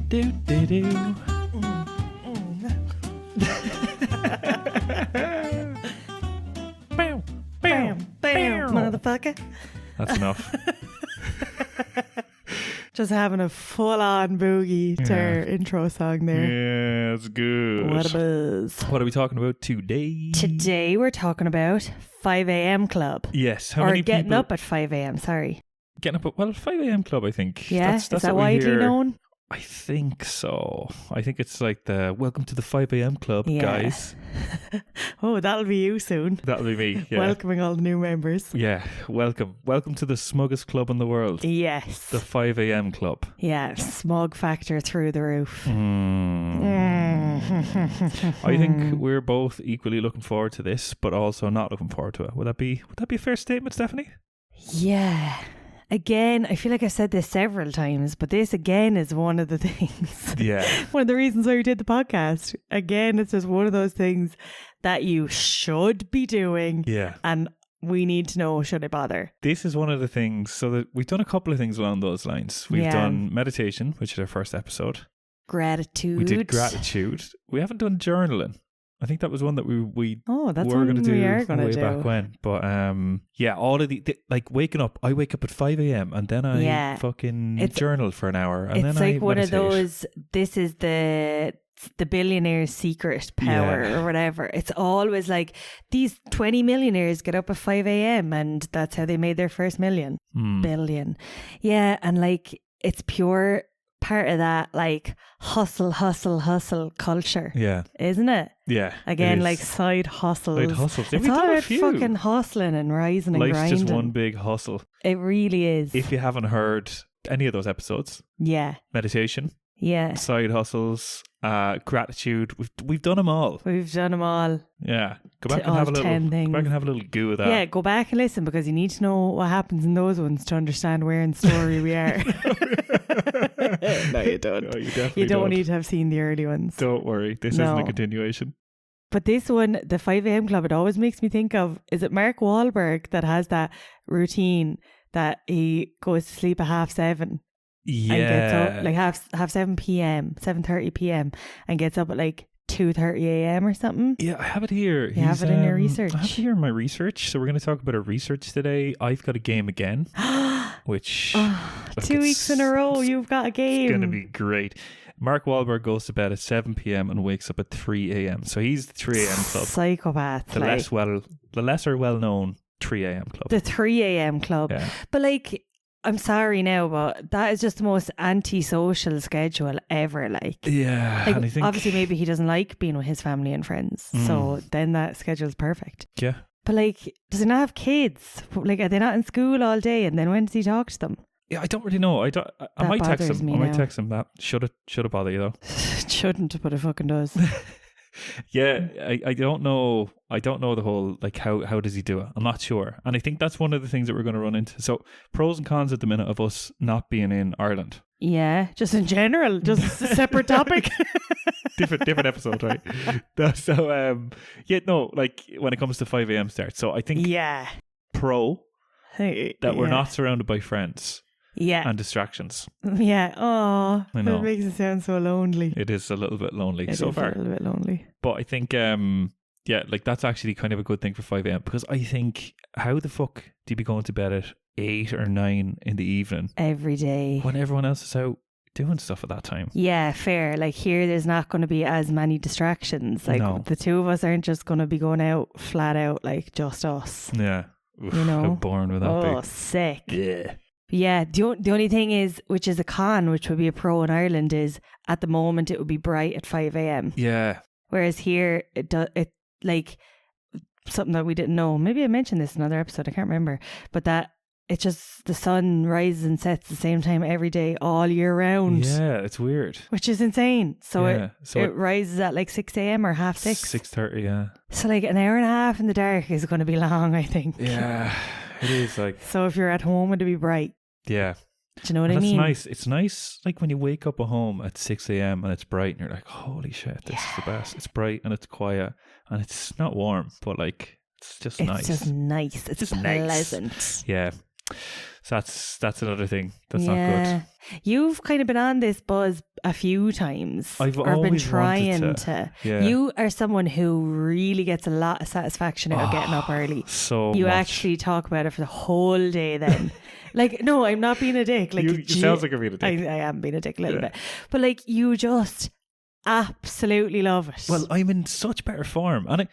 Do do do. Bam, Bam, bam, motherfucker. That's enough. Just having a full-on boogie to our intro song there. Yeah, that's good. What a buzz. What are we talking about today? Today we're talking about 5 a.m. club. Yes. How or many getting people... up at 5 a.m., sorry. Getting up at, 5 a.m. club, I think. Yeah, that's is that what we widely hear. known? I think so. I think it's like the welcome to the 5 a.m. club, guys. Oh, that'll be you soon. That'll be me, yeah. Welcoming all the new members. Yeah, welcome. Welcome to the smuggest club in the world. Yes. The 5 a.m. club. Yeah, smog factor through the roof. I think we're both equally looking forward to this, but also not looking forward to it. Would that be a fair statement, Stephanie? Yeah. Again, I feel like I've said this several times, but this again is one of the things. Yeah. One of the reasons why we did the podcast. Again, it's just one of those things that you should be doing. Yeah. And we need to know, should I bother? This is one of the things, so that we've done a couple of things along those lines. We've done meditation, which is our first episode. Gratitude. We did gratitude. We haven't done journaling. I think that was one that we were going to do way back when. But yeah, all of the like waking up. I wake up at 5 a.m. and then I fucking journal for an hour. And it's then like I one meditate. of those, this is the billionaire's secret power or whatever. It's always like these 20 millionaires get up at 5 a.m. and that's how they made their first billion. Yeah, and like it's pure part of that like hustle culture. Yeah. Isn't it? Yeah. Again, like side hustles. Side hustles. It's all about fucking hustling and rising and grinding. Life's just one big hustle. It really is. If you haven't heard any of those episodes. Yeah. Meditation. Yeah. Side hustles. Gratitude. We've done them all. We've done them all. Yeah. Go back and have a little go of that. Yeah, go back and listen because you need to know what happens in those ones to understand where in the story we are. No, you don't. No, you definitely don't need to have seen the early ones. Don't worry. This isn't a continuation. But this one, the 5 a.m. club, it always makes me think of, is it Mark Wahlberg that has that routine that he goes to sleep at 7:30? Yeah. And gets up like half 7 p.m, 7:30 p.m. and gets up at like 2:30 a.m. or something. Yeah, I have it here. You have it in your research. I have it here in my research. So we're going to talk about our research today. I've got a game again, which 2 weeks in a row you've got a game. It's going to be great. Mark Wahlberg goes to bed at 7 p.m. and wakes up at 3 a.m. So he's the 3 a.m. club. Psychopath. The lesser well-known 3 a.m. club. The 3 a.m. club. Yeah. But like, I'm sorry now, but that is just the most anti-social schedule ever. Like, yeah, like, and I think obviously maybe he doesn't like being with his family and friends, so then that schedule's perfect. Yeah, but like, does he not have kids? Like, are they not in school all day? And then when does he talk to them? Yeah, I don't really know. I might text him. I might text him that. Should it bother you though? Shouldn't, but it fucking does. Yeah, I don't know. I don't know the whole, like, how does he do it? I'm not sure. And I think that's one of the things that we're going to run into. So pros and cons at the minute of us not being in Ireland. Yeah, just in general, just a separate topic. different episode, right? So, like when it comes to 5 a.m. start. So I think pro that we're not surrounded by friends. Yeah. And distractions. Yeah. Oh, I know. It makes it sound so lonely. It is a little bit lonely so far. A little bit lonely. But I think, like that's actually kind of a good thing for 5 a.m. because I think, how the fuck do you be going to bed at 8 or 9 in the evening? Every day. When everyone else is out doing stuff at that time. Yeah, fair. Like here, there's not going to be as many distractions. Like the two of us aren't just going to be going out flat out like just us. Yeah. Oof, how boring would that be? Oh, sick. Yeah. Yeah, the only thing is, which is a con, which would be a pro in Ireland, is at the moment it would be bright at 5 a.m. Yeah. Whereas here, it like something that we didn't know. Maybe I mentioned this in another episode, I can't remember. But that it's just the sun rises and sets at the same time every day, all year round. Yeah, it's weird. Which is insane. So it rises at like 6 a.m. or 6:30. 6:30, yeah. So like an hour and a half in the dark is going to be long, I think. Yeah, it is like. So if you're at home, it'll be bright. Yeah. Do you know what I mean? That's nice. It's nice, like when you wake up at home at 6 a.m. and it's bright and you're like, holy shit, this is the best. It's bright and it's quiet and it's not warm, but like, it's just nice. It's just nice. It's just pleasant. Nice. Yeah. So that's another thing that's not good. You've kind of been on this buzz a few times. I've or always been trying wanted to. Yeah. You are someone who really gets a lot of satisfaction out of getting up early. So you much. actually talk about it for the whole day then. Like, no, I'm not being a dick. Like, you sounds like you're being a dick. I am being a dick a little bit. But like, you just absolutely love it. Well, I'm in such better form. And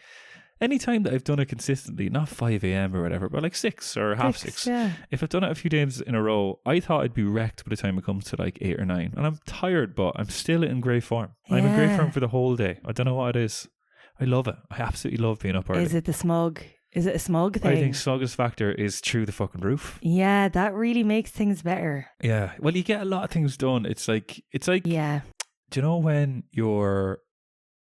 any time that I've done it consistently, not 5 a.m. or whatever, but like 6 or half 6, if I've done it a few days in a row, I thought I'd be wrecked by the time it comes to like 8 or 9. And I'm tired, but I'm still in great form. I'm in great form for the whole day. I don't know what it is. I love it. I absolutely love being up early. Is it the smog? Is it a smog thing? I think smugness factor is through the fucking roof. Yeah, that really makes things better. Yeah. Well, you get a lot of things done. It's like, yeah. Do you know when you're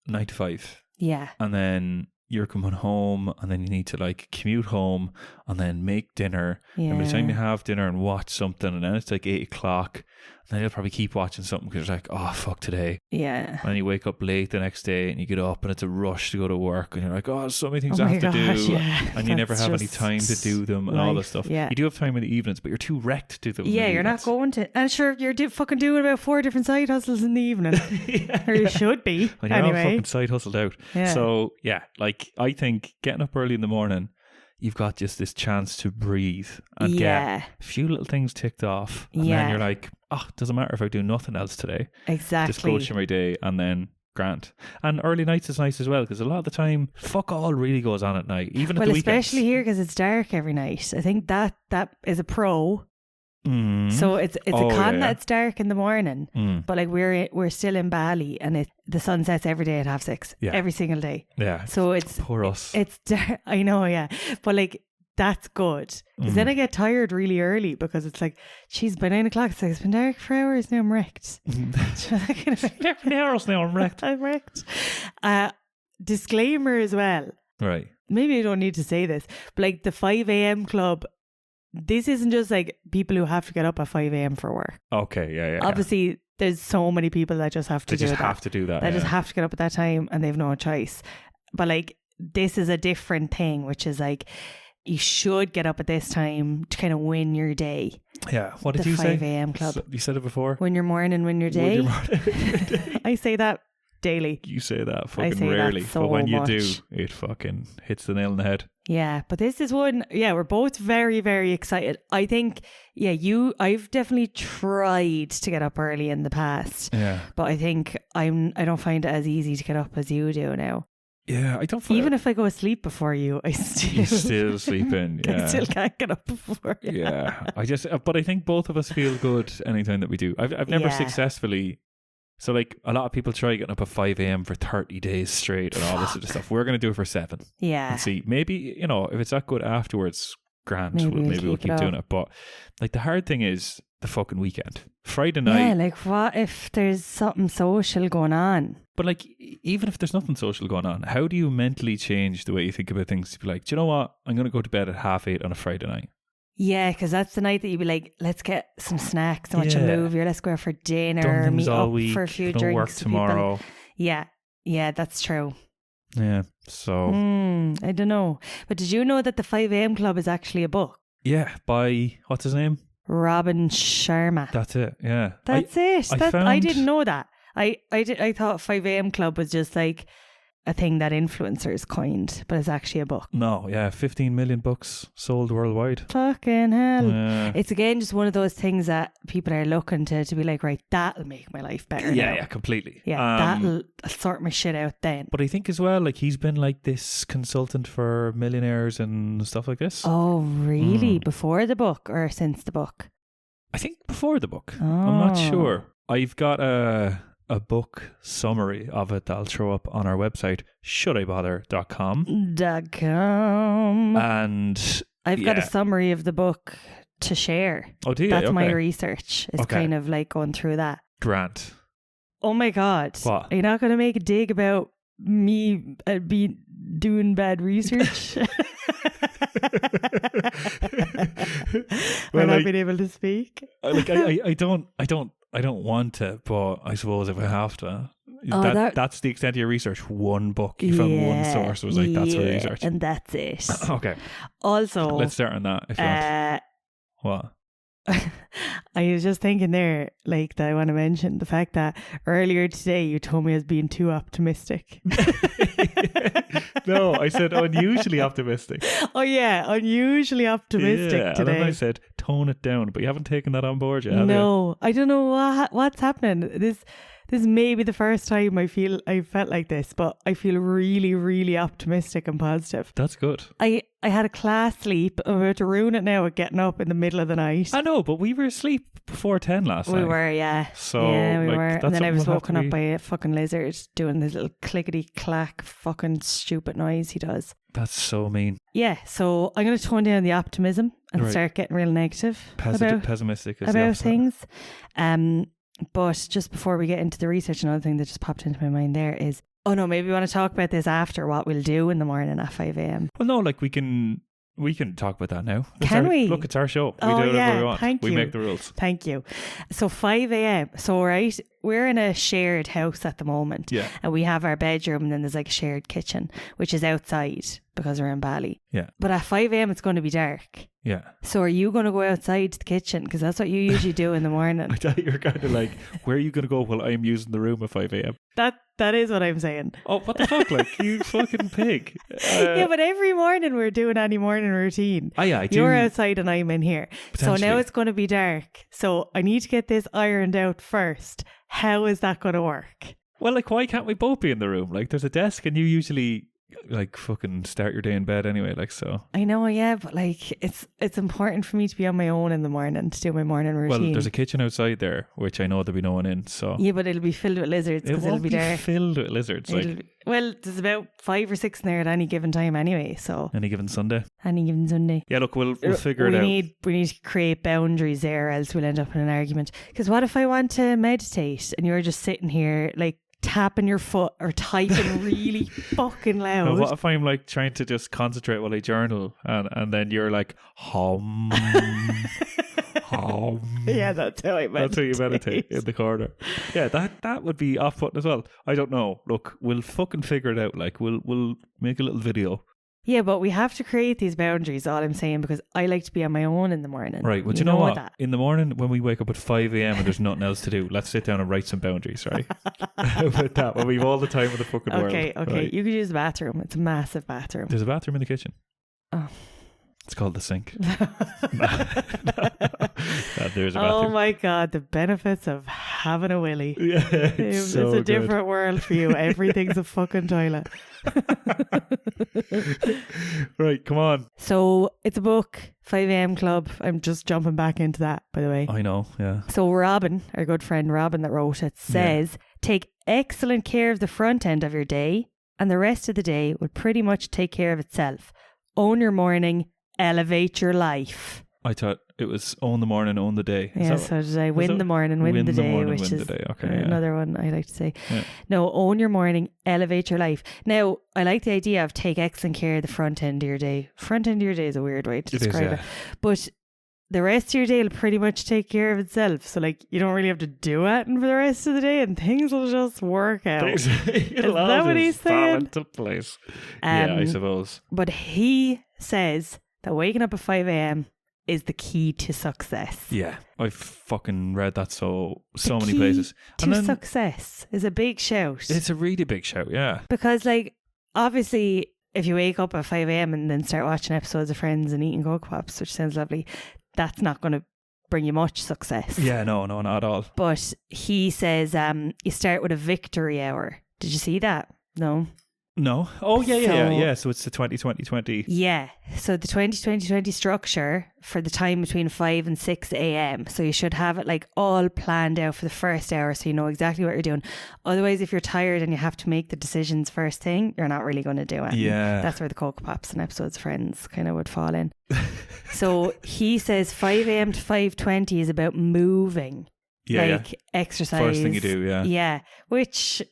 9 to 5? Yeah. And then you're coming home and then you need to like commute home and then make dinner. Yeah. And by the time you have dinner and watch something and then it's like 8 o'clock and then you'll probably keep watching something because you're like, oh, fuck today. Yeah. And then you wake up late the next day and you get up and it's a rush to go to work and you're like, oh, there's so many things I have to do. Yeah. And you never have any time to do them and all this stuff. Yeah. You do have time in the evenings, but you're too wrecked to do them. Yeah, you're not going to. And sure, you're fucking doing about 4 different side hustles in the evening. Or you should be. When you're anyway. all fucking side hustled out. Yeah. So, yeah, like I think getting up early in the morning, you've got just this chance to breathe and get a few little things ticked off. And then you're like, oh, it doesn't matter if I do nothing else today. Exactly. Just go through my day and then grant. And early nights is nice as well because a lot of the time, fuck all really goes on at night, even at the weekends. Well, especially here because it's dark every night. I think that is a pro. So it's a con that it's dark in the morning, but like we're still in Bali and the sun sets every day at 6:30, every single day. Yeah. So it's poor us. It's dark. I know, yeah, but like that's good because then I get tired really early because it's like, geez, by 9 o'clock it's been dark for hours now. I'm wrecked. Hours now I'm wrecked. I'm wrecked. Disclaimer as well. Right. Maybe I don't need to say this, but like the 5 a.m. club. This isn't just like people who have to get up at 5 a.m. for work. Okay, yeah. Obviously, there's so many people that just have to do that. That just have to get up at that time and they've no choice. But like, this is a different thing, which is like, you should get up at this time to kind of win your day. Yeah. What did you say? The 5 a.m. club. You said it before. Win your morning, win your day. I say that daily. You say that fucking rarely. But when you do, it fucking hits the nail on the head. Yeah, but this is one, we're both very, very excited. I think, I've definitely tried to get up early in the past. Yeah. But I think I don't find it as easy to get up as you do now. Yeah, I don't find even if I go asleep before you, you're still sleeping. Yeah. I still can't get up before you. Yeah. But I think both of us feel good anytime that we do. I've never successfully. So like a lot of people try getting up at 5 a.m. for 30 days straight and all this sort of stuff. We're going to do it for 7. Yeah. And see, maybe, if it's that good afterwards, grand, maybe we'll keep doing it. But like the hard thing is the fucking weekend. Friday night. Yeah, like what if there's something social going on? But like, even if there's nothing social going on, how do you mentally change the way you think about things to be like, do you know what? I'm going to go to bed at 8:30 on a Friday night. Yeah, because that's the night that you'd be like, let's get some snacks and watch a movie, or let's go out for dinner, meet up for a few drinks. Work tomorrow. Yeah, that's true. Yeah, so. I don't know. But did you know that the 5 a.m. Club is actually a book? Yeah, by, what's his name? Robin Sharma. That's it, yeah. That's it. I didn't know that. I thought 5 a.m. Club was just like a thing that influencers coined, but it's actually a book. No, 15 million books sold worldwide. Fucking hell. Yeah. It's again just one of those things that people are looking to be like, right, that'll make my life better. Yeah, completely. Yeah, that'll sort my shit out then. But I think as well, like he's been like this consultant for millionaires and stuff like this. Oh, really? Before the book or since the book? I think before the book. I'm not sure. I've got a book summary of it that I'll throw up on our website, shouldibother.com. And I've got a summary of the book to share. Oh, do you? That's my research. It's kind of like going through that. Grant. Oh my God. What? Are you not going to make a dig about me be doing bad research? We're not being able to speak. Like I don't want to, but I suppose if I have to, that's the extent of your research. One book, you found one source, was like that's your research, and that's it. Okay. Also, let's start on that. If you want. What? I was just thinking there, like, that I want to mention the fact that earlier today you told me I was being too optimistic. No, I said unusually optimistic. Oh yeah, unusually optimistic today. And then I said tone it down, but you haven't taken that on board yet, have you? No, I don't know what's happening. This may be the first time I felt like this, but I feel really, really optimistic and positive. That's good. I had a class sleep. I'm about to ruin it now with getting up in the middle of the night. I know, but we were asleep before 10 last night. We were, yeah. So, yeah, we like, were. And then I was woken up be... by a fucking lizard doing this little clickety-clack fucking stupid noise he does. That's so mean. Yeah, so I'm going to tone down the optimism and start getting real negative pessimistic about things. But just before we get into the research, another thing that just popped into my mind there is, oh no, maybe we want to talk about this after, what we'll do in the morning at 5 a.m. Well, no, like we can talk about that now. We? Look, it's our show. We do whatever we want. Thank you. We make the rules. Thank you. So 5 a.m. So, right, we're in a shared house at the moment. Yeah. And we have our bedroom and then there's like a shared kitchen, which is outside because we're in Bali. Yeah. But at 5 a.m. it's going to be dark. Yeah. So are you going to go outside to the kitchen? Because that's what you usually do in the morning. I thought you were kind of like, where are you going to go? Well, I'm using the room at 5 a.m. That is what I'm saying. Oh, what the fuck? Like, you fucking pig. Yeah, but every morning we're doing any morning routine. Oh, yeah, I do. You're outside and I'm in here. So now it's going to be dark. So I need to get this ironed out first. How is that going to work? Well, like, why can't we both be in the room? Like, there's a desk and you usually... like fucking start your day in bed anyway, like, so I know, yeah, but like it's important for me to be on my own in the morning to do my morning routine. Well, there's a kitchen outside there which I know there'll be no one in, so yeah, but it'll be filled with lizards because it'll be dark. Filled with lizards, like. Well, there's about 5 or 6 in there at any given time anyway, so any given Sunday. Yeah, look, we'll figure it out. We need to create boundaries there, else we'll end up in an argument. Because what if I want to meditate and you're just sitting here like tapping your foot or typing really fucking loud? Now, what if I'm like trying to just concentrate while I journal and then you're like hum hum? Yeah, that's how I meditate. That's how you meditate, in the corner. Yeah, that would be off-putting as well. I don't know. Look, we'll fucking figure it out. Like, we'll make a little video. Yeah, but we have to create these boundaries, all I'm saying, because I like to be on my own in the morning. Right, well, you know what? In the morning, when we wake up at 5 a.m. and there's nothing else to do, let's sit down and write some boundaries, right? How about that? When we've all the time in the fucking world. Okay, right? You could use the bathroom. It's a massive bathroom. There's a bathroom in the kitchen. Oh. It's called the sink. No, there's a bathroom. Oh my God, the benefits of having a willy. Yeah, it's a different world for you. Everything's a fucking toilet. Right, come on. So it's a book, 5 a.m. Club. I'm just jumping back into that, by the way. I know, yeah. So Robin, our good friend Robin that wrote it, says, take excellent care of the front end of your day and the rest of the day will pretty much take care of itself. Own your morning, elevate your life. I thought it was own the morning, own the day. Yeah, so did I win the morning, win the day, which is another one I like to say. Yeah. No, own your morning, elevate your life. Now, I like the idea of take excellent care of the front end of your day. Front end of your day is a weird way to describe it. But the rest of your day will pretty much take care of itself. So, like, you don't really have to do anything for the rest of the day and things will just work out. Is that what he's saying? Into place. Yeah, I suppose. But he says that waking up at 5 a.m. is the key to success. Yeah, I've fucking read that so many places. Success is a big shout. It's a really big shout, yeah. Because, like, obviously, if you wake up at 5 a.m. and then start watching episodes of Friends and eating Cocoa Pops, which sounds lovely, that's not going to bring you much success. Yeah, no, not at all. But he says you start with a victory hour. Did you see that? No. No. Oh, yeah. So it's the 20-20-20. Yeah. So the 20-20-20 structure for the time between 5 and 6 a.m. So you should have it like all planned out for the first hour so you know exactly what you're doing. Otherwise, if you're tired and you have to make the decisions first thing, you're not really going to do it. Yeah. That's where the Cocoa Pops and episodes of Friends kind of would fall in. So he says 5 a.m. to 5:20 is about moving. Exercise. First thing you do, yeah. Yeah. Which...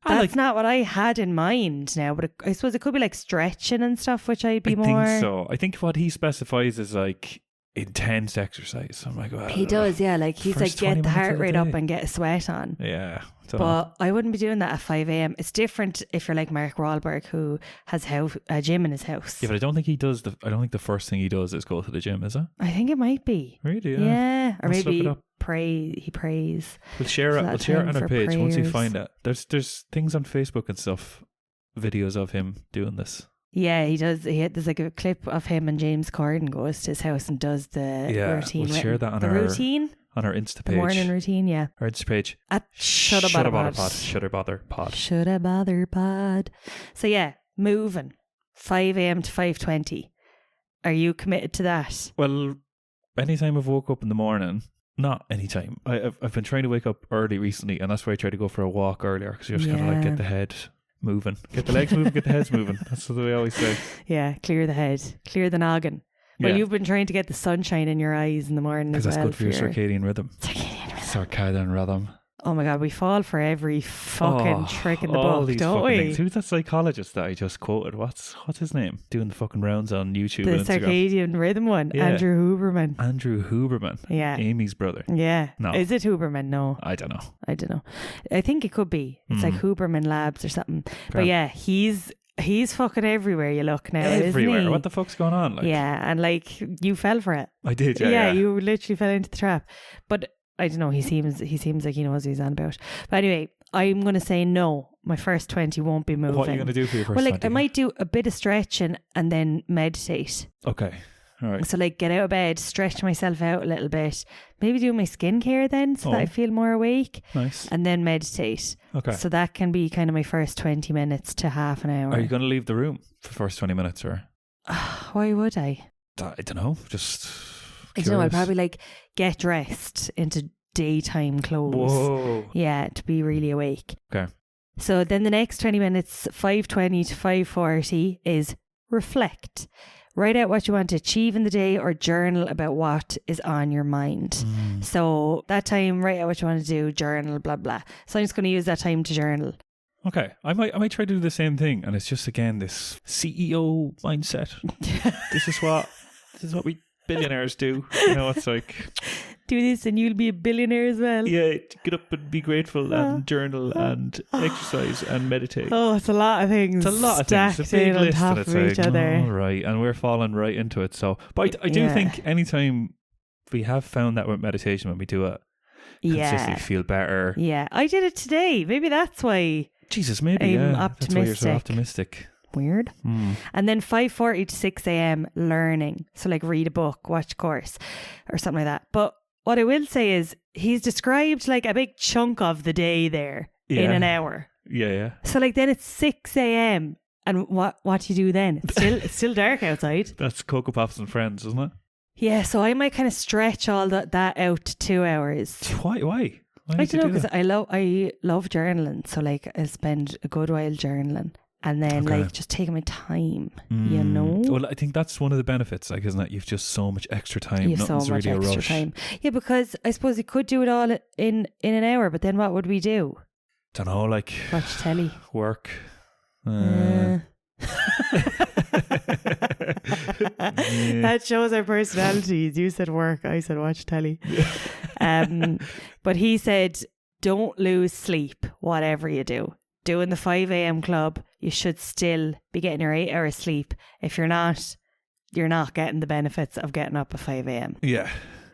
That's not what I had in mind now, but I suppose it could be like stretching and stuff, which I'd be more... I think so. I think what he specifies is like intense exercise. I'm like, well, he does, yeah. Like he's like, get the heart rate up and get a sweat on. Yeah. But I wouldn't be doing that at 5 a.m. It's different if you're like Mark Wahlberg, who has a gym in his house. Yeah, but I don't think he does. I don't think the first thing he does is go to the gym, is it? I think it might be. Really? Yeah. Or maybe he prays. We'll share it on our page once you find it. There's things on Facebook and stuff, videos of him doing this. Yeah, he does. There's like a clip of him and James Corden goes to his house and does the routine. We'll share that on routine. On our Insta page. The morning routine, yeah. Our Insta page. At Shoulda Bother Pod. Shoulda Bother Pod. So yeah, moving. 5 a.m. to 5:20. Are you committed to that? Well, anytime I've woke up in the morning, not anytime. I've been trying to wake up early recently, and that's why I try to go for a walk earlier, because you just kind of like get the head moving. Get the legs moving, get the heads moving. That's what we always say. Yeah, clear the head. Clear the noggin. Well, you've been trying to get the sunshine in your eyes in the morning as well. Because that's good for your circadian rhythm. Circadian rhythm. Oh my God, we fall for every fucking trick in the book, don't we? Things. Who's that psychologist that I just quoted? What's his name? Doing the fucking rounds on YouTube the and Instagram. circadian rhythm one. Yeah. Andrew Huberman. Yeah. Amy's brother. Yeah. No. Is it Huberman? No. I don't know. I think it could be. It's like Huberman Labs or something. Okay. But yeah, he's fucking everywhere you look now, everywhere. Isn't he? What the fuck's going on? Like? Yeah, and like you fell for it. I did, yeah. You literally fell into the trap. But I don't know, he seems like he knows what he's on about. But anyway, I'm going to say no. My first 20 won't be moving. What are you going to do for your first 20? I might do a bit of stretching and then meditate. Okay. All right. So like get out of bed, stretch myself out a little bit, maybe do my skincare then so that I feel more awake. Nice. And then meditate. Okay. So that can be kind of my first 20 minutes to half an hour. Are you going to leave the room for the first 20 minutes or? Why would I? I don't know. Just I don't know. I'd probably like get dressed into daytime clothes. Whoa. Yeah, to be really awake. Okay. So then the next 20 minutes, 5:20 to 5:40, is reflect. Write out what you want to achieve in the day or journal about what is on your mind. So that time, write out what you want to do, journal, blah, blah. So I'm just going to use that time to journal. Okay. I might try to do the same thing. And it's just, again, this CEO mindset. This is what we billionaires do. You know, it's like... Do this and you'll be a billionaire as well. Yeah, get up and be grateful and journal and exercise and meditate. Oh, it's a lot of things. It's a lot of things. It's a big list on top of each other. All right, and we're falling right into it. So, but I do think anytime we have found that with meditation, when we do it, consistently feel better. Yeah, I did it today. Maybe that's why. Jesus, maybe I'm optimistic. That's why you're so optimistic. Weird. And then 5:40 to 6 a.m. learning. So like read a book, watch a course or something like that. But what I will say is he's described like a big chunk of the day there in an hour. Yeah. So like then it's 6 a.m. and what do you do then? It's still dark outside. That's Cocoa Pops and Friends, isn't it? Yeah, so I might kind of stretch all that out to 2 hours. Why? I don't know, because I love journaling. So like I'll spend a good while journaling. And then like just taking my time, you know? Well, I think that's one of the benefits, like, isn't it? You've just so much extra time. You have so much really extra time. Yeah, because I suppose you could do it all in an hour, but then what would we do? Don't know, like... Watch telly. Work. That shows our personalities. You said work, I said watch telly. But he said, don't lose sleep, whatever you do. Doing the 5 a.m. club, you should still be getting your 8 hours sleep. If you're not, you're not getting the benefits of getting up at 5 a.m. Yeah.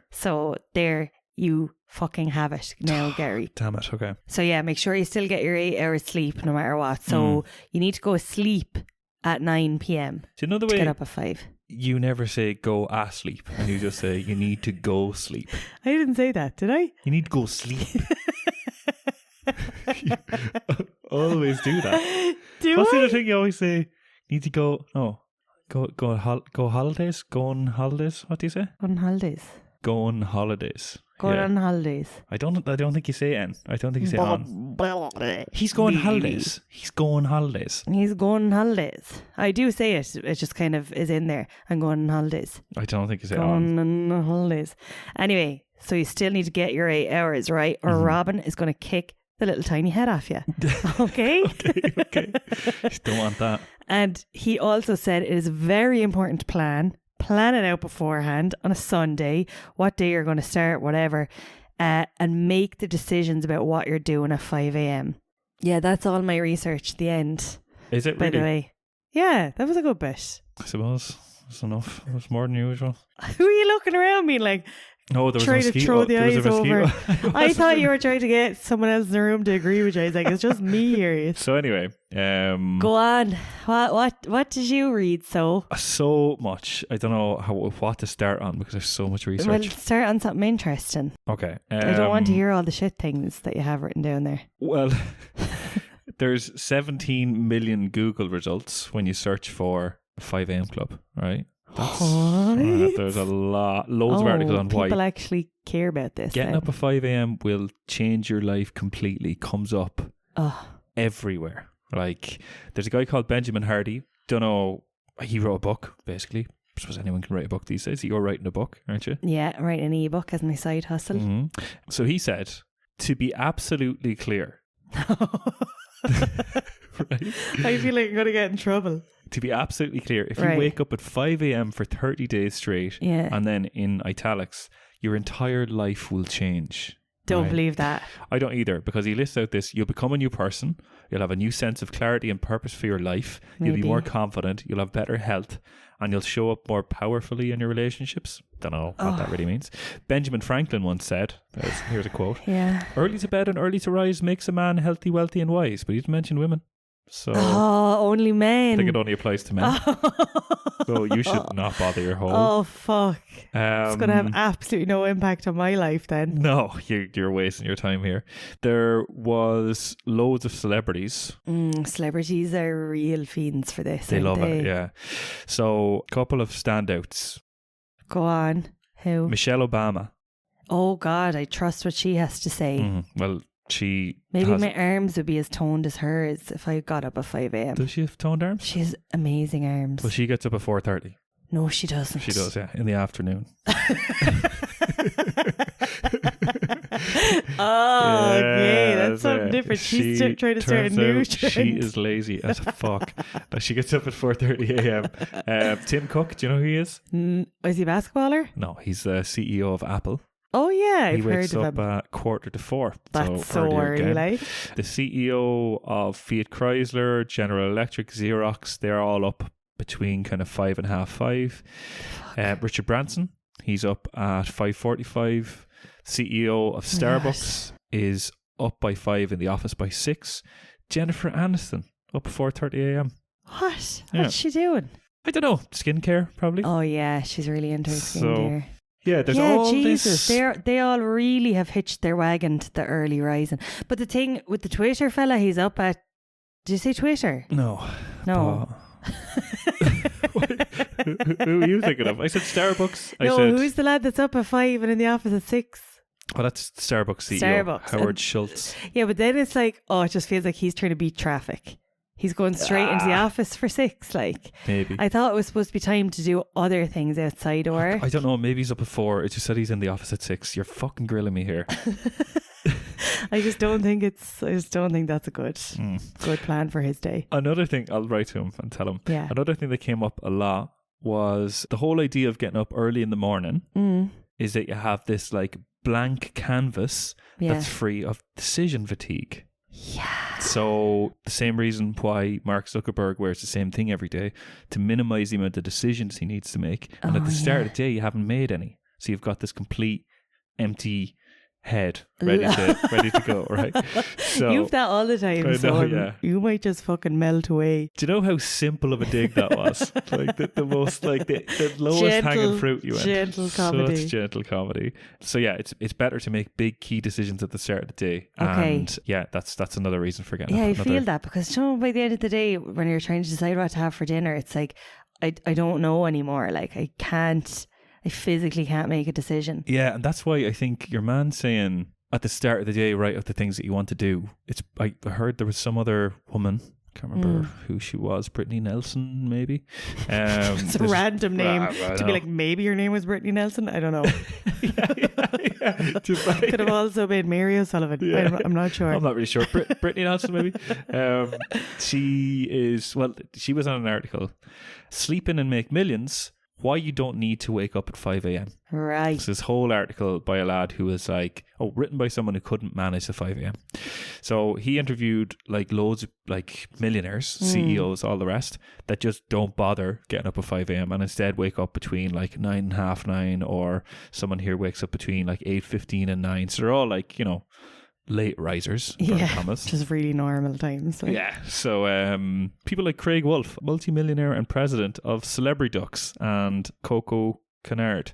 So there you fucking have it now, Gary. Damn it, okay. So yeah, make sure you still get your 8 hours sleep no matter what. So you need to go sleep at 9 p.m. Do you know the way to get up at 5? You never say go asleep, and you just say you need to go sleep. I didn't say that, did I? You need to go sleep. You always do that. What's the other thing you always say? Need to go. Oh, go holidays. Go on holidays. What do you say? On holidays. Go on holidays. Go on holidays. I don't think you say N. I don't think you say on. He's going holidays. He's going holidays. He's going holidays. I do say it. It just kind of is in there. I'm going on holidays. I don't think you say on. Going on holidays. Anyway, so you still need to get your 8 hours, right? Or Robin is going to kick the little tiny head off you. Okay? Okay. Don't want that. And he also said it is very important to plan, plan it out beforehand on a Sunday, what day you're going to start, whatever, and make the decisions about what you're doing at 5 a.m. Yeah, that's all my research at the end. Is it by really? the way? Yeah, that was a good bit. I suppose. That's enough. It was more than usual. Who are you looking around me like? No, there was trying to throw the eyes over. I thought you were trying to get someone else in the room to agree with you. I was like, it's just me here. So anyway, go on. What did you read? So much. I don't know what to start on because there's so much research. Well, start on something interesting. Okay. I don't want to hear all the shit things that you have written down there. Well, there's 17 million Google results when you search for 5 a.m. club, right? There's a loads of articles on why people actually care about this. Getting up at 5 a.m. will change your life completely. Comes up everywhere. Like, there's a guy called Benjamin Hardy. Don't know. He wrote a book, basically. I suppose anyone can write a book these days. You're writing a book, aren't you? Yeah, writing an ebook as my side hustle. Mm-hmm. So he said, to be absolutely clear. Right? I feel like I'm going to get in trouble. To be absolutely clear, if you wake up at 5 a.m. for 30 days straight, and then in italics, your entire life will change. Don't believe that. I don't either, because he lists out this: you'll become a new person, you'll have a new sense of clarity and purpose for your life, you'll be more confident, you'll have better health, and you'll show up more powerfully in your relationships. Don't know what that really means. Benjamin Franklin once said, here's a quote, early to bed and early to rise makes a man healthy, wealthy and wise. But he didn't mention women. So only men. I think it only applies to men. So you should not bother your whole. Oh fuck! It's going to have absolutely no impact on my life then. No, you're wasting your time here. There was loads of celebrities. Celebrities are real fiends for this. They love it, yeah. So a couple of standouts. Go on. Who? Michelle Obama. Oh God, I trust what she has to say. Well. Maybe my arms would be as toned as hers if I got up at 5 a.m. Does she have toned arms? She has amazing arms. Well, she gets up at 4:30. No, she doesn't. She does, yeah, in the afternoon. Okay, that's something different. She's trying to start a new trend. She is lazy as fuck. She gets up at 4:30 a.m. Tim Cook, do you know who he is? Is he a basketballer? No, he's the CEO of Apple. Oh yeah, I've he wakes heard up of him. At 3:45. That's so early, like. The CEO of Fiat Chrysler, General Electric, Xerox, they're all up between kind of 5 and half 5. Richard Branson, he's up at 5:45. CEO of Starbucks is up by 5, in the office by 6. Jennifer Aniston up at 4:30 a.m. What? What's she doing? I don't know. Skincare, probably. Oh yeah, she's really into her skincare. Yeah, there's all Jesus. this. They all really have hitched their wagon to the early rising. But the thing with the Twitter fella, he's up at. Did you say Twitter? No. Who are you thinking of? I said Starbucks. Who's the lad that's up at 5 and in the office at 6? Oh, that's Starbucks CEO, Howard Schultz. Yeah, but then it's like, it just feels like he's trying to beat traffic. He's going straight into the office for 6, like. Maybe. I thought it was supposed to be time to do other things outside of work. I don't know, maybe he's up at 4. It just said he's in the office at 6. You're fucking grilling me here. I just don't think that's a good plan for his day. Another thing, I'll write to him and tell him. Yeah. Another thing that came up a lot was the whole idea of getting up early in the morning is that you have this like blank canvas that's free of decision fatigue. Yeah. So the same reason why Mark Zuckerberg wears the same thing every day, to minimize the amount of decisions he needs to make. And at the start of the day, you haven't made any. So you've got this complete empty head ready to go, right? So you've that all the time. I know, you might just fucking melt away. Do you know how simple of a dig that was? Like the most, like the lowest hanging fruit you went. Gentle comedy. Such gentle comedy. So yeah, it's better to make big key decisions at the start of the day. Okay. And yeah, that's another reason for getting up. Yeah, I feel that, because by the end of the day, when you're trying to decide what to have for dinner, it's like I don't know anymore. Like I physically can't make a decision. Yeah, and that's why I think your man saying at the start of the day, write out the things that you want to do. I heard there was some other woman, can't remember who she was, Brittany Nelson maybe. It's a random name to be like, maybe your name was Brittany Nelson. I don't know. yeah. Just like, could have also been Mary O'Sullivan. Yeah. I'm not sure. I'm not really sure. Brittany Nelson maybe. She was on an article, Sleep In and Make Millions why you don't need to wake up at 5 a.m. Right. It's this whole article by a lad who was like, written by someone who couldn't manage the 5 a.m. So he interviewed like loads of like millionaires, CEOs, all the rest, that just don't bother getting up at 5 a.m. and instead wake up between like 9 and half 9, or someone here wakes up between like 8:15 and 9. So they're all like, you know, late risers, just really normal times. Like. Yeah. So people like Craig Wolf, multi-millionaire and president of Celebrity Ducks and Coco Canard.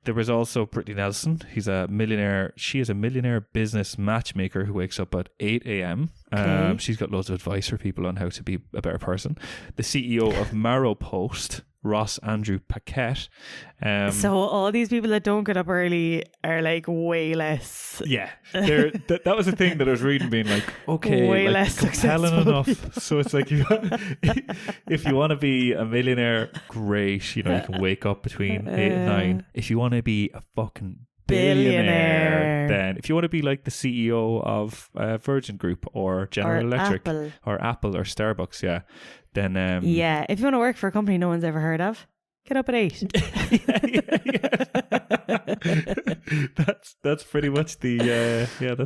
There was also Brittany Nelson. She's a millionaire business matchmaker who wakes up at 8 a.m. Okay. She's got loads of advice for people on how to be a better person. The CEO of Marrow Post, Ross Andrew Paquette. So all these people that don't get up early are like way less. Yeah, that was the thing that I was reading, being like, okay, way like less compelling enough. So it's like, if you want to be a millionaire, great. You know, you can wake up between 8 and 9. If you want to be a fucking billionaire, then if you want to be like the CEO of Virgin Group or General Electric or Apple or Starbucks, then if you want to work for a company no one's ever heard of, get up at 8. That's pretty much the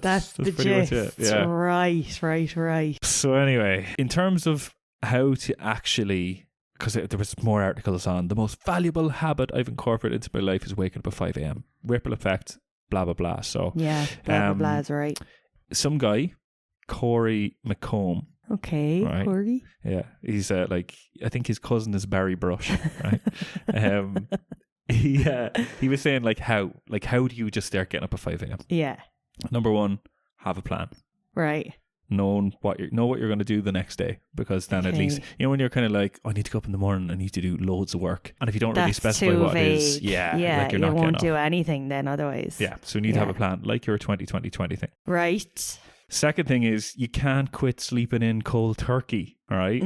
that's the pretty gist. much it. Yeah. Right. So anyway, in terms of how to actually, because there was more articles on the most valuable habit I've incorporated into my life is waking up at 5 a.m. Ripple effect, blah blah blah. So blah blah is right. Some guy, Corey McComb. Okay, right. Corey. Yeah, he's like, I think his cousin is Barry Brush, right? He was saying like how do you just start getting up at 5 a.m? Yeah. Number one, have a plan. Right. Know what you're going to do the next day, because then at least, you know, when you're kind of like, I need to go up in the morning, I need to do loads of work, and if you don't really specify what it is, like you're not, you won't do anything then otherwise. Yeah, so you need to have a plan, like your 2020 thing. Right. Second thing is, you can't quit sleeping in cold turkey, all right?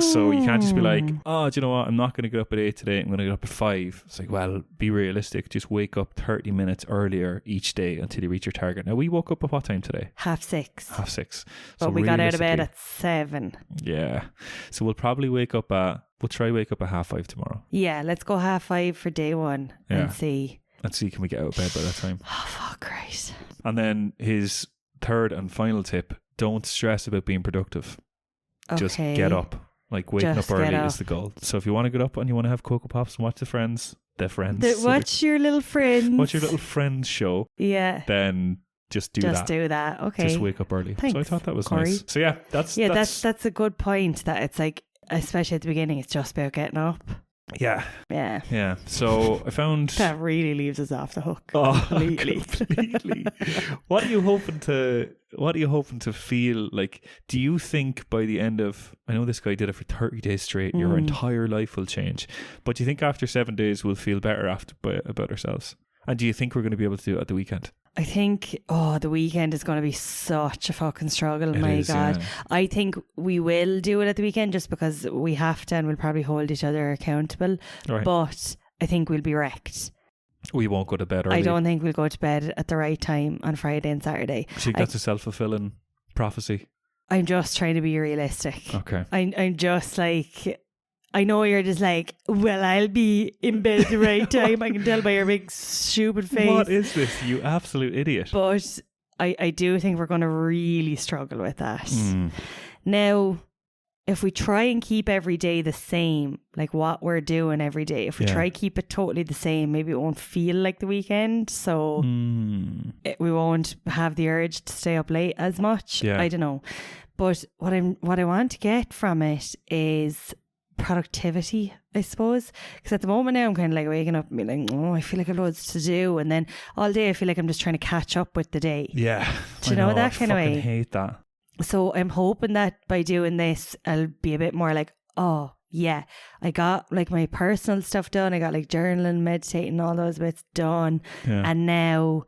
So you can't just be like, do you know what, I'm not going to get up at 8 today, I'm going to get up at 5. It's like, well, be realistic. Just wake up 30 minutes earlier each day until you reach your target. Now, we woke up at what time today? 6:30. So but we got out of bed at 7. Yeah. So we'll probably we'll try wake up at 5:30 tomorrow. Yeah, let's go 5:30 for day one and see. Let's see, can we get out of bed by that time? Oh, fuck, Christ. And then his third and final tip, don't stress about being productive. Okay. Just get up. Like, waking up early is the goal. So if you want to get up and you want to have Cocoa Pops and watch watch your little friends show, then just do that. Okay, just wake up early. Thanks, so I thought that was Corey. nice. So that's a good point, that it's like, especially at the beginning, it's just about getting up. Yeah. So I found that really leaves us off the hook. Completely. What are you hoping to feel like? Do you think by the end of, I know this guy did it for 30 days straight, your entire life will change, but do you think after 7 days we'll feel better about ourselves? And do you think we're going to be able to do it at the weekend? I think, the weekend is going to be such a fucking struggle. My God. Yeah. I think we will do it at the weekend just because we have to, and we'll probably hold each other accountable. Right. But I think we'll be wrecked. We won't go to bed early. I don't think we'll go to bed at the right time on Friday and Saturday. I think that's a self-fulfilling prophecy. I'm just trying to be realistic. Okay. I'm just like, I know you're just like, well, I'll be in bed at the right time. I can tell by your big stupid face. What is this, you absolute idiot? But I do think we're going to really struggle with that. Now, if we try and keep every day the same, like what we're doing every day, if we try to keep it totally the same, maybe it won't feel like the weekend. So we won't have the urge to stay up late as much. Yeah. I don't know. But what I want to get from it is productivity, I suppose, because at the moment now I'm kind of like waking up and being like, I feel like I've loads to do, and then all day I feel like I'm just trying to catch up with the day. Do you know that kind of way? I hate that. So I'm hoping that by doing this I'll be a bit more like, I got like my personal stuff done, I got like journaling, meditating, all those bits done, and now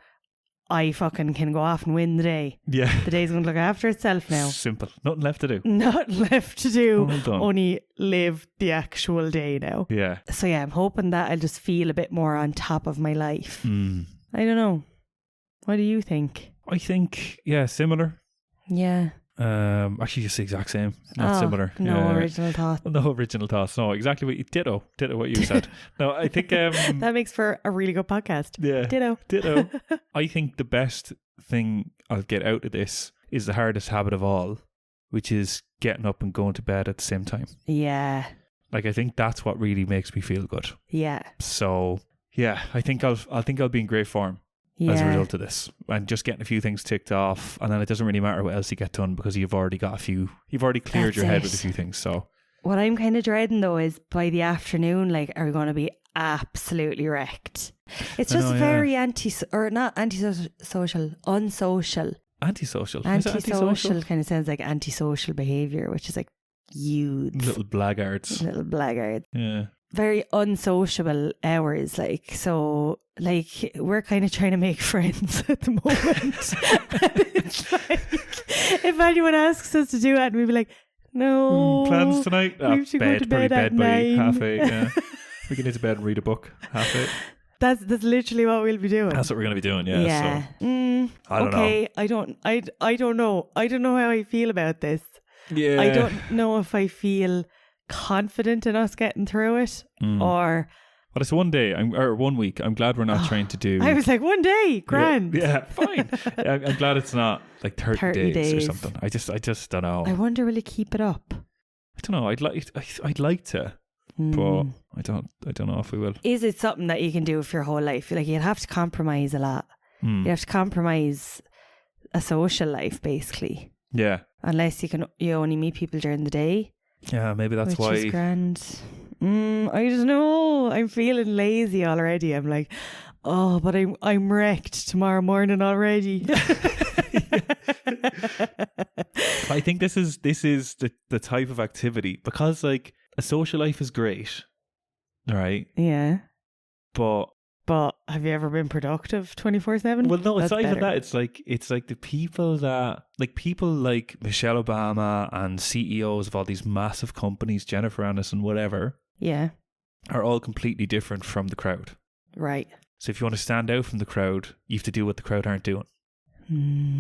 I fucking can go off and win the day. Yeah. The day's going to look after itself now. Simple. Nothing left to do. Nothing left to do. Only live the actual day now. Yeah. So I'm hoping that I'll just feel a bit more on top of my life. I don't know. What do you think? I think, similar. Yeah. Actually, just the exact same, not similar. No original thoughts. No original thoughts. No, exactly what you ditto what you said. No, I think that makes for a really good podcast. Yeah, ditto. I think the best thing I'll get out of this is the hardest habit of all, which is getting up and going to bed at the same time. Yeah. Like, I think that's what really makes me feel good. Yeah. So yeah, I think I'll be in great form. Yeah. As a result of this, and just getting a few things ticked off, and then it doesn't really matter what else you get done because you've already cleared your head with a few things. So what I'm kind of dreading though is by the afternoon, like, are we going to be absolutely wrecked? It's just very unsocial. Antisocial kind of sounds like antisocial behaviour, which is like youths, little blackguards. Yeah. Very unsociable hours, like, so, like, we're kind of trying to make friends at the moment. And it's like, if anyone asks us to do that, we'd be like, no. Plans tonight? We should go to bed at 9. By 8:30. Yeah. We can get to bed and read a book 8:30. That's literally what we'll be doing. That's what we're going to be doing. Yeah. So, I don't know. I don't know. I don't know how I feel about this. Yeah. I don't know if I feel confident in us getting through it or... But it's 1 day, or 1 week. I'm glad we're not trying to do... I was like, 1 day, grand. Yeah, fine. I'm glad it's not like 30 days or something. I just don't know. I wonder, will you keep it up? I don't know. I'd like to, but I don't know if we will. Is it something that you can do for your whole life? Like, you'd have to compromise a lot. You have to compromise a social life, basically. Yeah. Unless you only meet people during the day. Yeah, maybe that's why. Which is grand. I don't know. I'm feeling lazy already. I'm like, but I'm wrecked tomorrow morning already. I think this is the type of activity, because like a social life is great, right? Yeah. But have you ever been productive 24/7? Well, no, it's not even that. It's like the people like Michelle Obama and CEOs of all these massive companies, Jennifer Aniston, whatever. Yeah. Are all completely different from the crowd. Right. So if you want to stand out from the crowd, you have to do what the crowd aren't doing.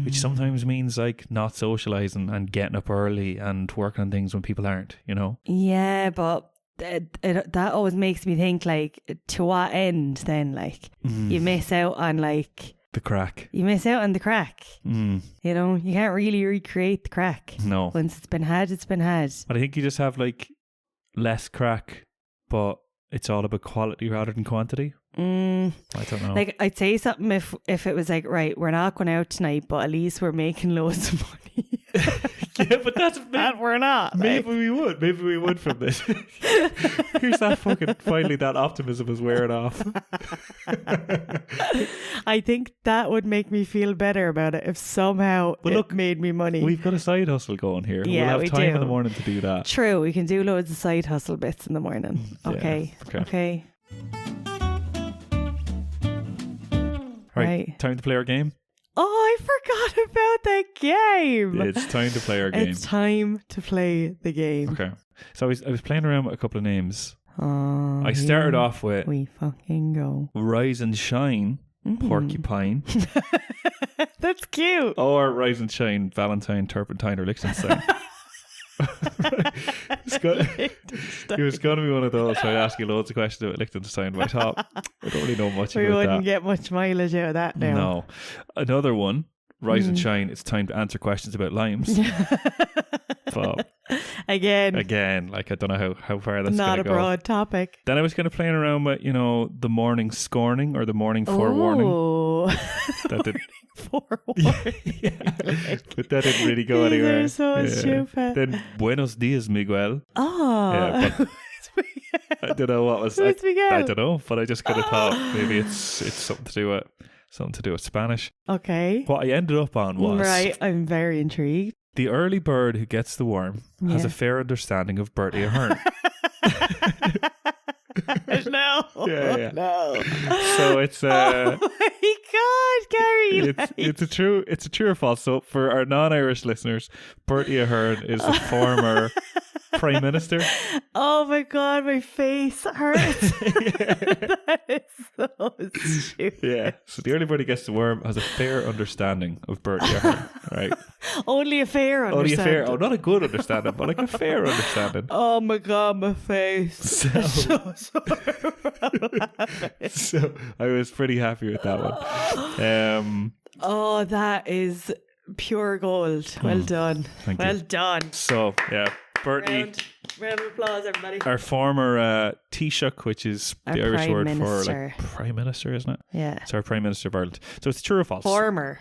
Which sometimes means like not socializing and getting up early and working on things when people aren't, you know? Yeah, but that always makes me think, like, to what end then? Like, you miss out on like the crack. You miss out on the crack. You know, you can't really recreate the crack. No. Once it's been had, it's been had. But I think you just have like less crack, but it's all about quality rather than quantity. I don't know. Like, I'd say something if it was like, right, we're not going out tonight, but at least we're making loads of money. Yeah, but that's that we're not. Maybe we would from this. Here's that fucking finally that optimism is wearing off. I think that would make me feel better about it if somehow it made me money. We've got a side hustle going here. Yeah, we'll have time in the morning to do that. True, we can do loads of side hustle bits in the morning. Okay. Right, time to play our game. Oh, I forgot about the game. It's time to play our game. It's time to play the game. Okay. So I was playing around with a couple of names. I started off with we fucking go. Rise and Shine, Porcupine. That's cute. Or Rise and Shine, Valentine, Turpentine, or Liechtenstein. It was going to be one of those. So I'd ask you loads of questions about Liechtenstein, but I thought I don't really know much about that. We wouldn't get much mileage out of that now. No. Another one, Rise and Shine, it's time to answer questions about limes. But again, like, I don't know how far that's not going to go. Not a broad topic. Then I was kind of playing around with, you know, the morning scorning or the morning forewarning. That did forewarning. Yeah. But that didn't really go anywhere. They're so stupid. Then Buenos Dias, Miguel. Oh. Yeah, but I don't know what was. I don't know, but I just kind of thought maybe it's something to do with Spanish. Okay. What I ended up on was right. I'm very intrigued. The early bird who gets the worm has a fair understanding of Bertie Ahern. No. Yeah. No. So it's oh my God, Gary. It's a true or false. So for our non-Irish listeners, Bertie Ahern is the former Prime Minister. Oh my God, my face hurts. That is so stupid. Yeah. So the early bird who gets the worm has a fair understanding of Bertie Ahern, right? Only a fair understanding. Only a fair, not a good understanding, but like a fair understanding. Oh my God, my face. So So I was pretty happy with that one. Oh, that is pure gold. Well done. Thank you. Done. So, yeah, Bertie. Round of applause, everybody. Our former Taoiseach, which is the Irish word minister. for like Prime Minister, isn't it? Yeah. It's our Prime Minister of Ireland. So it's true or false? Former.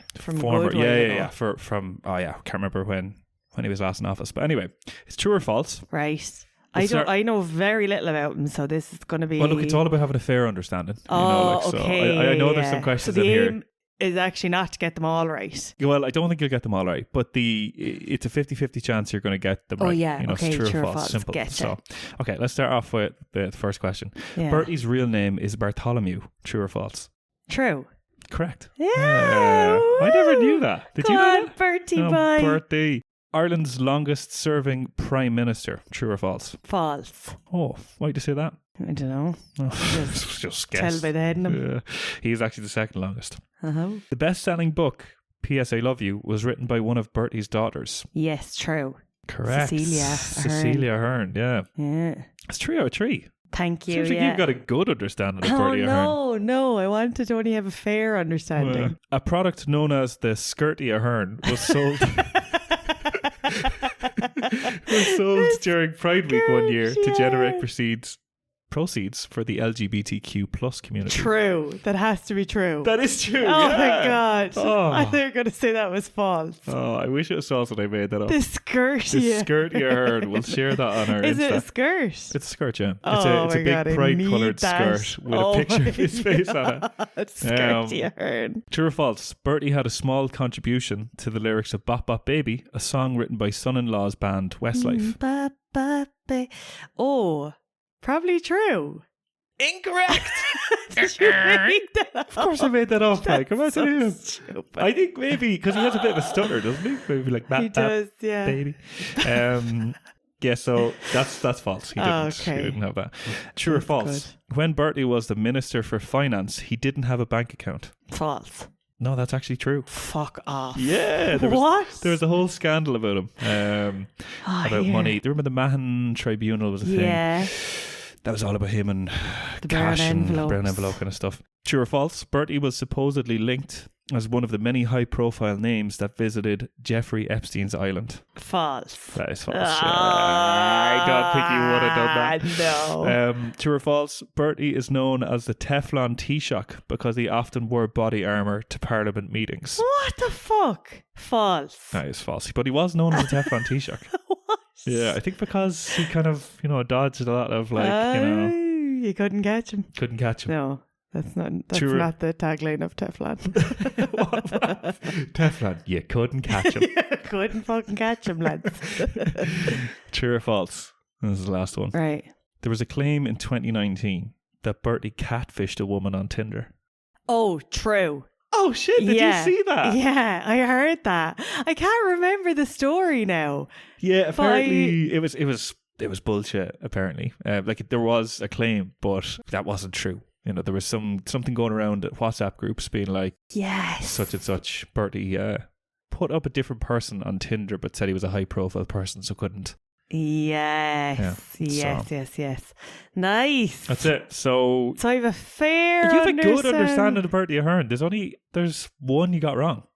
Yeah. I can't remember when he was last in office. But anyway, it's true or false? Right. I know very little about him, so this is going to be... Well, look, it's all about having a fair understanding. Okay. So I know there's some questions in here. Is actually not to get them all right. Well, I don't think you'll get them all right, but it's a 50-50 chance you're going to get them right. Oh, yeah. Okay, it's true or false. Simple. So, okay, let's start off with the first question. Yeah. Bertie's real name is Bartholomew. True or false? True. Correct. Yeah. I never knew that. Did you know that? Bertie, bye. Bertie. Ireland's longest serving Prime Minister. True or false? False. Oh, why'd you say that? I don't know. Just guess. Tell by the head in him. He's actually the second longest. Uh-huh. The best-selling book, P.S. I Love You, was written by one of Bertie's daughters. Yes, true. Correct. Cecilia Ahern, yeah. It's 3 out of 3. Thank you. Seems like you've got a good understanding of Bertie Ahern. No. I wanted to only have a fair understanding. A product known as the Skirty Ahern was sold... was sold during Pride Week one year to generate proceeds for the LGBTQ plus community. True. That has to be true. That is true. Oh yeah. my God. Oh. I thought you were going to say that was false. Oh, I wish it was false when I made that up. The skirt. The skirt you heard. We'll share that on our Insta. Is it a skirt? It's a skirt, yeah. It's a big pride-coloured skirt with a picture of his face on it. Skirt you heard. True or false? Bertie had a small contribution to the lyrics of Bop Bop Baby, a song written by son-in-law's band Westlife. Bop Bop Baby. Oh, probably true. Incorrect. Did you make that up? Of course I made that up. Like, imagine him. Stupid. I think maybe because he has a bit of a stutter, doesn't he? Maybe like that. He does, yeah. Baby. Yeah, so that's false. He didn't. Okay. He didn't have that. True or false? Good. When Bertie was the Minister for Finance, he didn't have a bank account. False. No, that's actually true. Fuck off. Yeah. There was a whole scandal about him. About money. Do you remember the Mahon Tribunal was a thing? Yeah. That was all about him and the cash and brown envelope kind of stuff. True or false? Bertie was supposedly linked as one of the many high-profile names that visited Jeffrey Epstein's island. False. That is false. I don't think you would have done that. No. True or false? Bertie is known as the Teflon Taoiseach because he often wore body armour to Parliament meetings. What the fuck? False. That is false. But he was known as the Teflon Taoiseach. What? Yeah, I think because he kind of, dodged a lot of You couldn't catch him. Couldn't catch him. No. That's not the tagline of Teflon. what? Teflon, you couldn't catch him. You couldn't fucking catch him, lads. True or false? This is the last one. Right. There was a claim in 2019 that Bertie catfished a woman on Tinder. Oh, true. Oh shit, did you see that? Yeah, I heard that. I can't remember the story now. Yeah, apparently it was bullshit, apparently. There was a claim, but that wasn't true. There was something going around at WhatsApp groups being like, yes, such and such. Bertie put up a different person on Tinder, but said he was a high profile person, so couldn't. Yes. Nice. That's it. So I have a fair. You have a good understanding of Bertie Ahern. There's one you got wrong.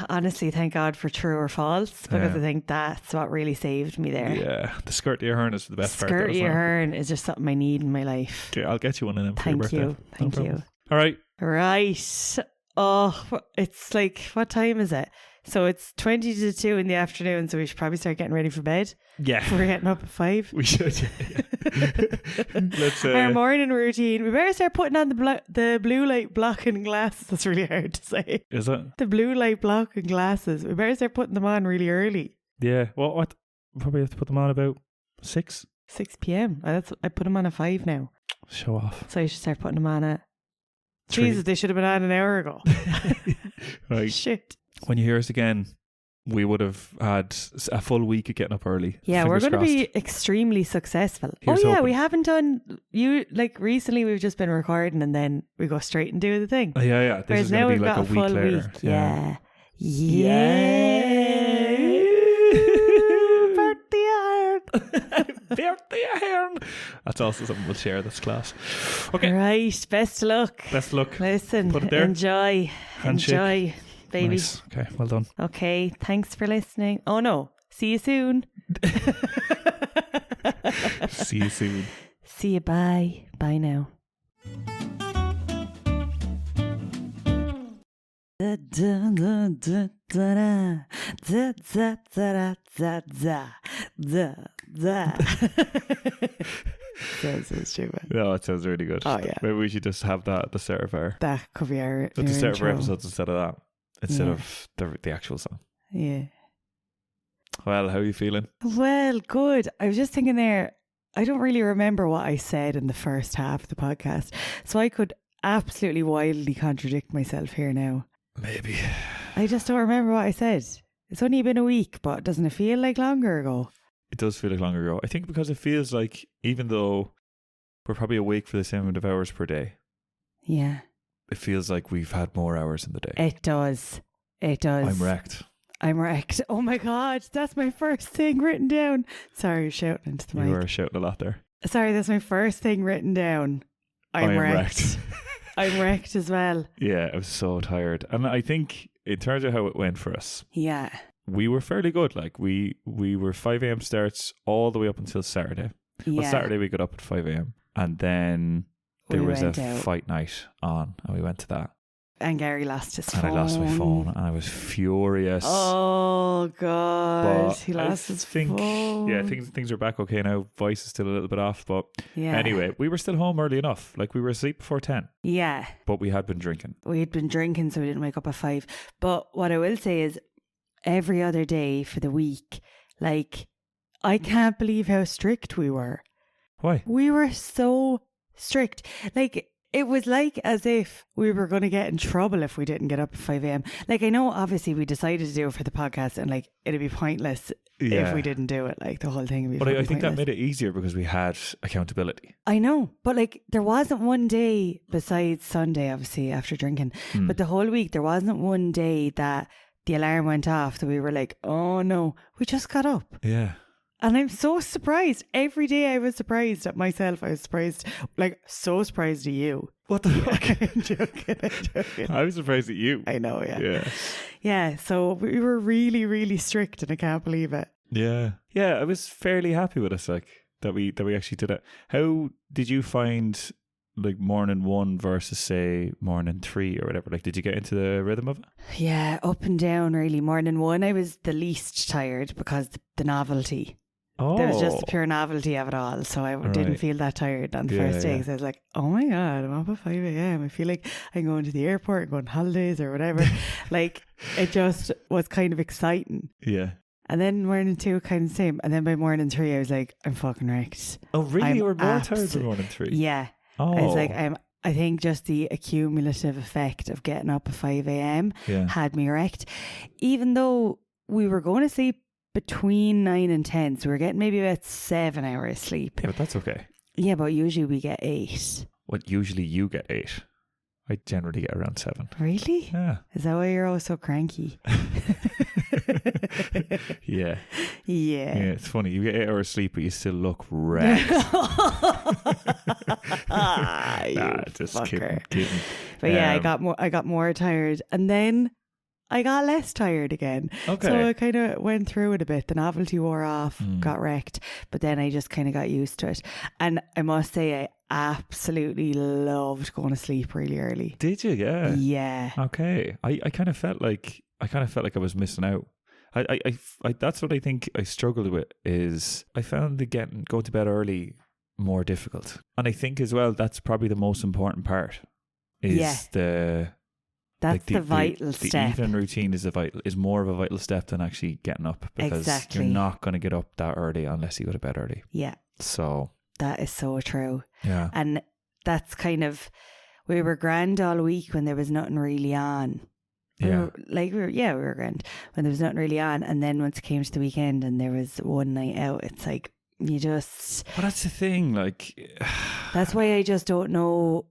Honestly, thank God for true or false, because I think that's what really saved me there. Yeah, the Skirty Ahern is the best part. Skirty Ahern is just something I need in my life. Okay, I'll get you one of them for your birthday. Thank you. All right. Oh, it's like, what time is it? So it's 20 to 2 in the afternoon, so we should probably start getting ready for bed. Yeah. We're getting up at 5. We should, Let's, our morning routine. We better start putting on the blue light blocking glasses. That's really hard to say. Is it? The blue light blocking glasses. We better start putting them on really early. Yeah. Well, what? Probably have to put them on about 6 p.m. I put them on at 5 now. Show off. So you should start putting them on at... Jesus, they should have been on an hour ago. Right. Shit. When you hear us again we would have had a full week of getting up early. Yeah, Fingers we're going crossed. to be extremely successful. Here's hoping. We haven't done recently. We've just been recording and then we go straight and do the thing. Yeah. This is going to be like a week later. Yeah. Birthday iron. That's also something we'll share. That's class. Okay. Right. Best of luck. Best of luck. Listen. Put it there. Enjoy. Handshake. Enjoy, baby. Nice. Okay. Well done. Okay. Thanks for listening. Oh no. See you soon. See you soon. See you. Bye. Bye now. Da da da da da da da da da da da. Sounds so stupid. No, it sounds really good. Oh yeah. Maybe we should just have that at the start of our. That could be our. At the start of our episodes instead of that, instead of the actual song. Yeah. Well, how are you feeling? Well, good. I was just thinking there. I don't really remember what I said in the first half of the podcast, so I could absolutely wildly contradict myself here now. Maybe. I just don't remember what I said. It's only been a week, but doesn't it feel like longer ago? It does feel like longer ago. I think because it feels like, even though we're probably awake for the same amount of hours per day. Yeah. It feels like we've had more hours in the day. It does. It does. I'm wrecked. Oh my God. That's my first thing written down. Sorry, you're shouting into the mic. You were shouting a lot there. Sorry, that's my first thing written down. I'm wrecked. I'm wrecked as well. Yeah, I was so tired. And I think in terms of how it went for us, yeah, we were fairly good. Like we were 5 a.m. starts all the way up until Saturday. Yeah. Well, Saturday we got up at 5 a.m. and then there was a fight night on and we went to that. And Gary lost his phone. And I lost my phone and I was furious. Oh God, but he lost his phone. Yeah, things are back okay now. Voice is still a little bit off, but yeah. Anyway, we were still home early enough. Like we were asleep before 10. Yeah. But we had been drinking. We had been drinking, so we didn't wake up at 5. But what I will say is every other day for the week, like, I can't believe how strict we were. Why? We were so strict. Like, it was like as if we were going to get in trouble if we didn't get up at 5 a.m. Like, I know obviously we decided to do it for the podcast and like it'd be pointless if we didn't do it. Like the whole thing would be I think pointless. that made it easier because we had accountability. I know, but like there wasn't one day besides Sunday, obviously after drinking, but the whole week there wasn't one day that the alarm went off that we were like, oh no, we just got up. Yeah. And I'm so surprised. Every day I was surprised at myself. I was surprised, like so surprised at you. What the fuck? I'm joking. I was surprised at you. I know, yeah. Yeah. Yeah, so we were really, really strict and I can't believe it. Yeah. Yeah, I was fairly happy with us, like, that we actually did it. How did you find, like, morning 1 versus, say, morning 3 or whatever? Like, did you get into the rhythm of it? Yeah, up and down, really. Morning 1, I was the least tired because the novelty. Oh. There was just the pure novelty of it all. So I didn't feel that tired on the first day. So I was like, oh my God, I'm up at 5 a.m. I feel like I'm going to the airport, I'm going on holidays or whatever. Like, it just was kind of exciting. Yeah. And then morning 2, kind of same. And then by morning 3, I was like, I'm fucking wrecked. Oh, really? You were more tired than morning 3? Yeah. Oh. I was like, I think just the accumulative effect of getting up at 5 a.m. had me wrecked. Even though we were going to sleep between 9 and 10, so we were getting maybe about 7 hours sleep. Yeah, but that's okay. Yeah, but usually we get 8. Well, usually you get 8. I generally get around 7. Really? Yeah. Is that why you're always so cranky? Yeah. Yeah. Yeah, it's funny. You get 8 hours sleep, but you still look wrecked. Just kidding. But yeah, I got more tired, and then I got less tired again. Okay. So I kind of went through it a bit. The novelty wore off, got wrecked, but then I just kind of got used to it. And I must say, I absolutely loved going to sleep really early. Did you? Yeah. Yeah. Okay. I kind of felt like I was missing out. I that's what I think I struggled with, is I found going to bed early more difficult. And I think as well that's probably the most important part is the vital step. The evening routine is more of a vital step than actually getting up, because you're not going to get up that early unless you go to bed early. Yeah. So that is so true. Yeah. And that's kind of, we were grand all week when there was nothing really on. We were grand when there was nothing really on. And then once it came to the weekend and there was one night out, it's like, you just... But that's the thing, like... That's why I just don't know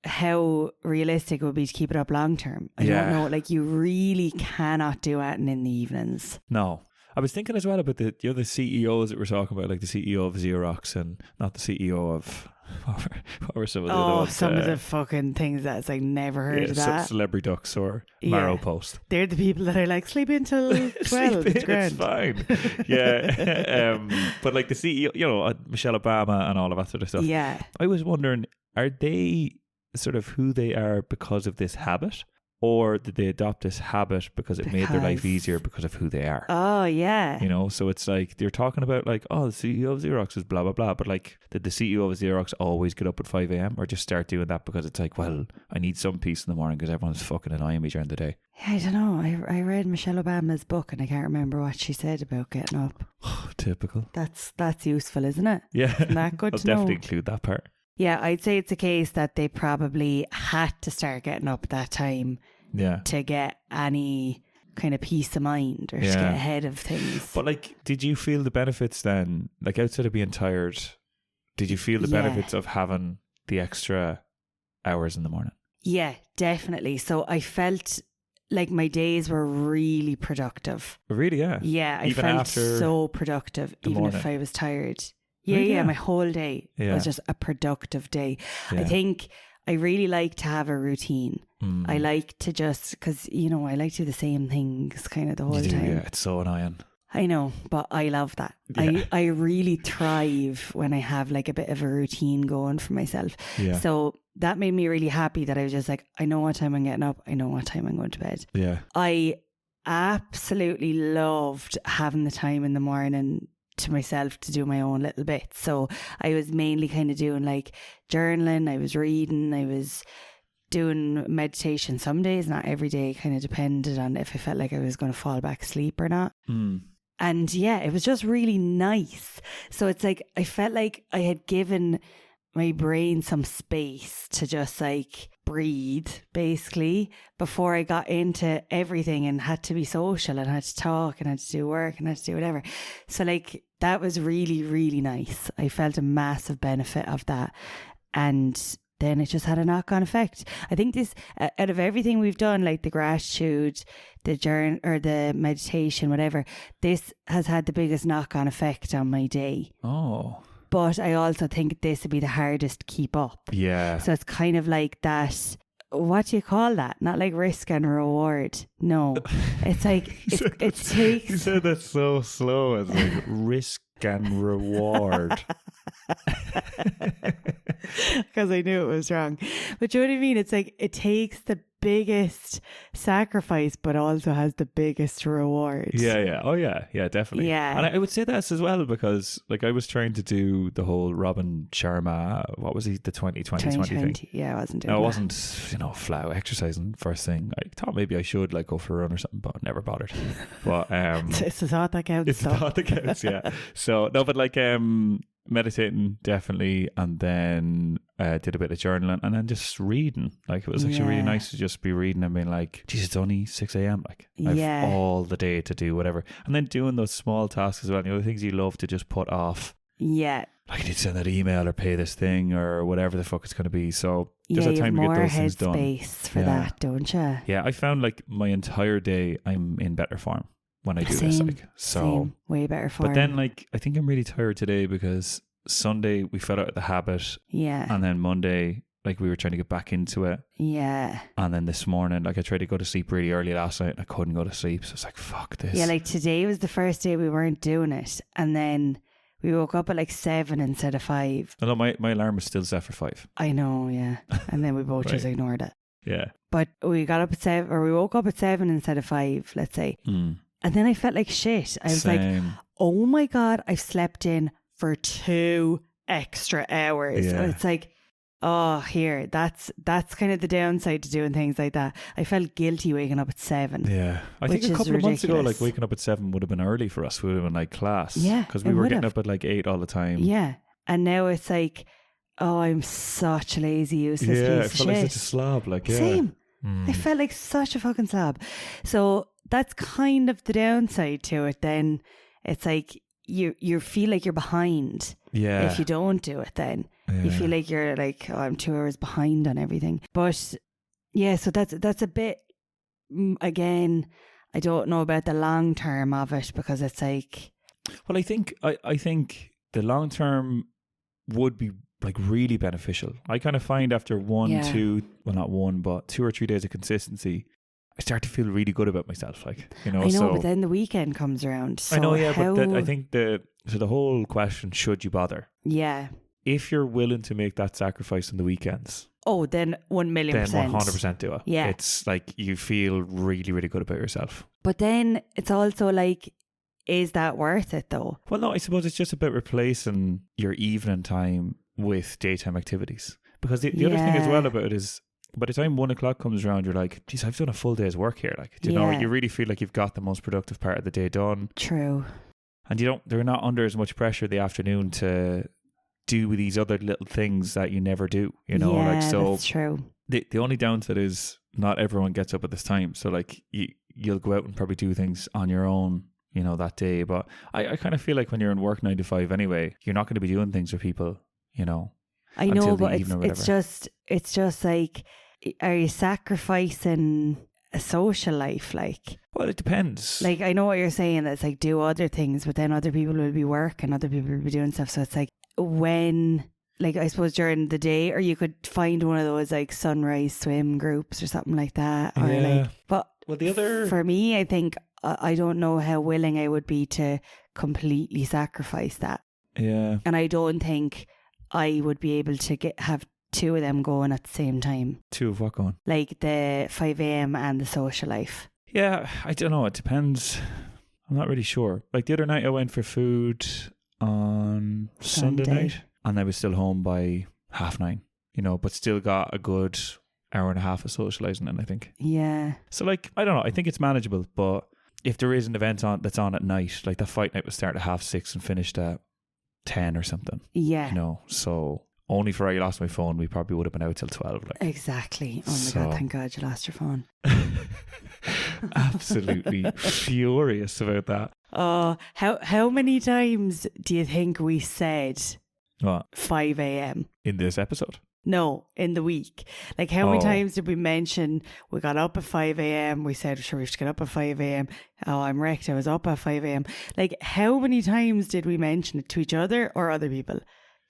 how realistic it would be to keep it up long term. I don't know, like you really cannot do anything in the evenings. No. I was thinking as well about the other CEOs that we're talking about, like the CEO of Xerox and not the CEO of... What were some of the other ones? Some of the fucking things that's like never heard of that. Celebrry Ducks or Marrow Post. They're the people that are like, sleep until 12. It's fine. Yeah. But like the CEO, you know, Michelle Obama and all of that sort of stuff. Yeah. I was wondering, are they sort of who they are because of this habit? Or did they adopt this habit because it made their life easier because of who they are? Oh, yeah. You know, so it's like they're talking about like, oh, the CEO of Xerox is blah, blah, blah. But like, did the CEO of Xerox always get up at 5 a.m. or just start doing that because it's like, well, I need some peace in the morning because everyone's fucking annoying me during the day? Yeah, I don't know. I read Michelle Obama's book and I can't remember what she said about getting up. Typical. That's useful, isn't it? Yeah. Isn't that good to know? I'll definitely include that part. Yeah, I'd say it's a case that they probably had to start getting up at that time. Yeah. To get any kind of peace of mind or to get ahead of things. But like, did you feel the benefits then? Like outside of being tired, did you feel the benefits of having the extra hours in the morning? Yeah, definitely. So I felt like my days were really productive. Really, yeah. Yeah, I felt so productive even if I was tired. Yeah, my whole day was just a productive day. Yeah. I think I really like to have a routine. I like to just, because, you know, I like to do the same things kind of the whole time. Yeah, it's so annoying. I know, but I love that. Yeah. I really thrive when I have like a bit of a routine going for myself. Yeah. So that made me really happy that I was just like, I know what time I'm getting up. I know what time I'm going to bed. Yeah. I absolutely loved having the time in the morning to myself to do my own little bits. So I was mainly kind of doing like journaling, I was reading, I was doing meditation some days, not every day, kind of depended on if I felt like I was going to fall back asleep or not. And yeah, it was just really nice. So it's like I felt like I had given my brain some space to just like breathe basically before I got into everything and had to be social and had to talk and had to do work and had to do whatever. So like that was really, really nice. I felt a massive benefit of that. And then it just had a knock-on effect. I think this, out of everything we've done, like the gratitude, the journal or the meditation, whatever, this has had the biggest knock-on effect on my day. Oh. But I also think this would be the hardest to keep up. Yeah. So it's kind of like that, what do you call that? Not like risk and reward. No. It's like, it takes... You said that so slow. It's like risk and reward. Because I knew it was wrong. But you know what I mean? It's like it takes the biggest sacrifice but also has the biggest reward. Yeah. Oh yeah, definitely. Yeah. And I would say that's as well because like I was trying to do the whole Robin Sharma, what was he, the 2020 thing. Yeah, I wasn't doing No, I wasn't, flat exercising first thing. I thought maybe I should like go for a run or something, but never bothered. But it's the thought that counts. It's the thought that counts, yeah. So no, but like meditating definitely, and then did a bit of journaling and then just reading. Like it was actually really nice to just be reading and being like, geez, it's only 6 a.m. like I've all the day to do whatever. And then doing those small tasks as well, the things you love to just put off. Yeah. Like I need to send that email or pay this thing or whatever the fuck it's going to be. So there's a time to get those things done. You have more headspace for that, don't you? Yeah, I found like my entire day I'm in better form when I do this. Like, so way better form. But then like I think I'm really tired today because Sunday we fell out of the habit. Yeah. And then Monday like we were trying to get back into it. Yeah. And then this morning like I tried to go to sleep really early last night and I couldn't go to sleep. So it's like fuck this. Yeah, like today was the first day we weren't doing it. And then we woke up at like 7 instead of 5. No, my alarm was still set for 5. I know, yeah. And then we both right. just ignored it. Yeah. But we got up at 7, or we woke up at 7 instead of 5, let's say. And then I felt like shit. I was like, oh my God, I've slept in for 2 extra hours. Yeah. And it's like, oh, here, that's kind of the downside to doing things like that. I felt guilty waking up at 7. Yeah. I think a couple of months ago, like waking up at 7 would have been early for us. We would have been like class. Yeah. Because we were getting up at like 8 all the time. Yeah. And now it's like, oh, I'm such a lazy, useless piece of shit. I felt like such a slob. Like, yeah. Same. I felt like such a fucking slob. So that's kind of the downside to it. Then it's like you feel like you're behind. Yeah. If you don't do it, then you feel like you're like, oh, I'm 2 hours behind on everything. But yeah, so that's a bit, again, I don't know about the long term of it, because it's like, well, I think the long term would be like really beneficial. I kind of find after 2 or 3 days of consistency, I start to feel really good about myself. Like, you know, I know, but then the weekend comes around. So I know, yeah, but I think the whole question, should you bother? Yeah. If you're willing to make that sacrifice on the weekends, oh, then 1,000,000%. Then 100% do it. Yeah. It's like you feel really, really good about yourself. But then it's also like, is that worth it though? Well, no, I suppose it's just about replacing your evening time with daytime activities. Because the other thing as well about it is, by the time 1 o'clock comes around, you're like, geez, I've done a full day's work here. Like, you know, you really feel like you've got the most productive part of the day done. True. And they're not under as much pressure the afternoon to do these other little things that you never do, you know? Yeah, like, so that's true. The only downside is not everyone gets up at this time. So like you'll go out and probably do things on your own, you know, that day. But I kind of feel like when you're in work 9 to 5 anyway, you're not going to be doing things with people, you know. I know, but it's just like, are you sacrificing a social life? Like, well, it depends. Like, I know what you're saying, that it's like do other things, but then other people will be working, other people will be doing stuff. So it's like, when, like, I suppose during the day, or you could find one of those like sunrise swim groups or something like that, or like, but well, for me, I think I don't know how willing I would be to completely sacrifice that. Yeah. And I don't think I would be able to have 2 of them going at the same time. 2 of what going? Like the 5 a.m. and the social life. Yeah, I don't know. It depends. I'm not really sure. Like the other night I went for food on Sunday night, and I was still home by 9:30, you know, but still got a good hour and a half of socialising in, I think. Yeah. So like, I don't know. I think it's manageable, but if there is an event that's on at night, like the fight night would start at 6:30 and finished at 10 or something. Yeah. You know, so only for I lost my phone, we probably would have been out till 12. Like. Exactly. Oh my God, thank God you lost your phone. Absolutely furious about that. Oh, how many times do you think we said what? 5 a.m. in this episode? No, in the week. Like, how many times did we mention we got up at 5 a.m? We said, sure, we should get up at 5 a.m. Oh, I'm wrecked. I was up at 5 a.m. Like, how many times did we mention it to each other or other people?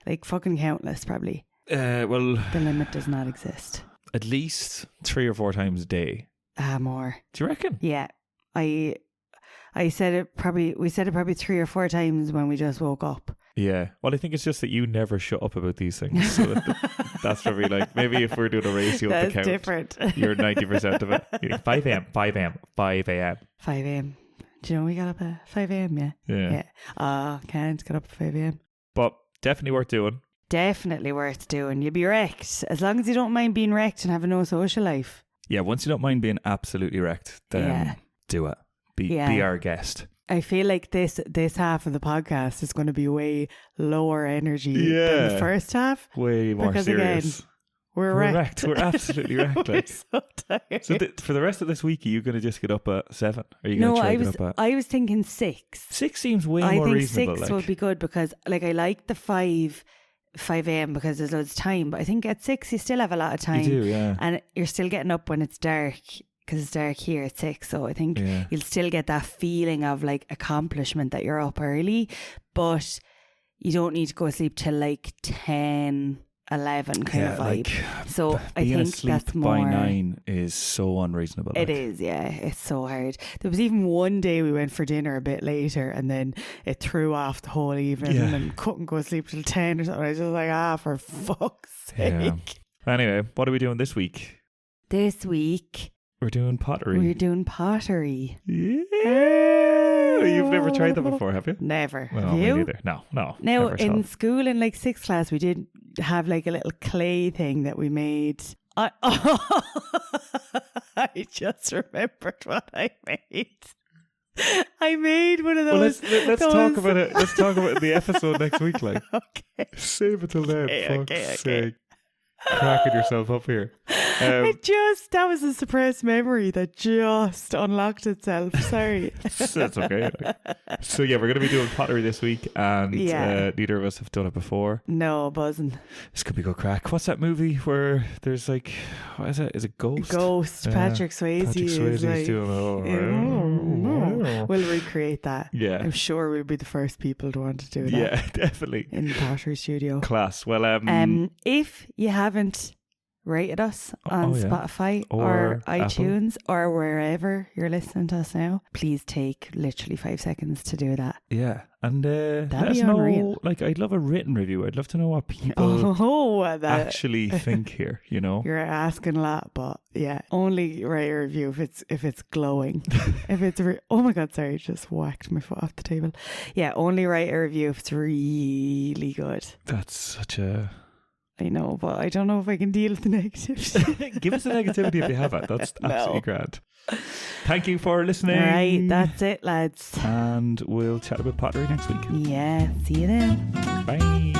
Like, fucking countless, probably. Well, the limit does not exist. At least 3 or 4 times a day. More. Do you reckon? Yeah. We said it probably 3 or 4 times when we just woke up. Yeah. Well, I think it's just that you never shut up about these things. So that's probably like, maybe if we're doing a race, you'll have to count. That's different. You're 90% of it. You're 5 a.m., 5 a.m., 5 a.m. 5 a.m. Do you know we got up at 5 a.m? Yeah. Yeah. Can't get up at 5 a.m. But definitely worth doing. Definitely worth doing. You'll be wrecked. As long as you don't mind being wrecked and having no social life. Yeah, once you don't mind being absolutely wrecked, then do it. Be our guest. I feel like this half of the podcast is going to be way lower energy than the first half. Way more serious. Again, we're wrecked. We're absolutely wrecked. We're so tired. So for the rest of this week, are you going to just get up at 7? Are you going to try to get up at... I was thinking 6. 6 seems way more reasonable. I think 6 would be good, because like I like the 5 a.m. because there's loads of time, but I think at 6 you still have a lot of time. You do, yeah. And you're still getting up when it's dark, because it's dark here at 6. So I think you'll still get that feeling of like accomplishment that you're up early, but you don't need to go to sleep till like 10, 11 kind of vibe. Like, so I think that's more... by 9 is so unreasonable. It is, yeah. It's so hard. There was even one day we went for dinner a bit later, and then it threw off the whole evening and couldn't go to sleep till 10 or something. I was just like, for fuck's sake. Yeah. Anyway, what are we doing this week? This week... we're doing pottery. Yeah. You've never tried that before, have you? Never. Well, have you? Me neither. No. Now, in school, in like 6th class, we did have like a little clay thing that we made. I just remembered what I made. I made one of those. Well, let's talk about it. Let's talk about it in the episode next week. Like, okay. Save it till then. Okay. Sake. cracking yourself up here. That was a suppressed memory that just unlocked itself. Sorry. That's okay. So yeah, we're going to be doing pottery this week, and neither of us have done it before. No, buzzing. This could be good crack. What's that movie where there's like, what is it? Is it Ghost? Ghost. Patrick Swayze is like, doing. We'll recreate that. Yeah, I'm sure we'll be the first people to want to do that. Yeah, definitely. In the pottery studio. Class. Well, if you haven't rated us on Spotify or iTunes Apple, or wherever you're listening to us now, please take literally 5 seconds to do that. Yeah, and let us know. Like, I'd love a written review. I'd love to know what people actually think here. You know, you're asking a lot, but yeah, only write a review if it's glowing. If it's oh my god, sorry, just whacked my foot off the table. Yeah, only write a review if it's really good. That's such a. I know, but I don't know if I can deal with the negativity. Give us the negativity if you have it. That's absolutely grand. Thank you for listening. All right, that's it, lads. And we'll chat about pottery next week. Yeah, see you then. Bye.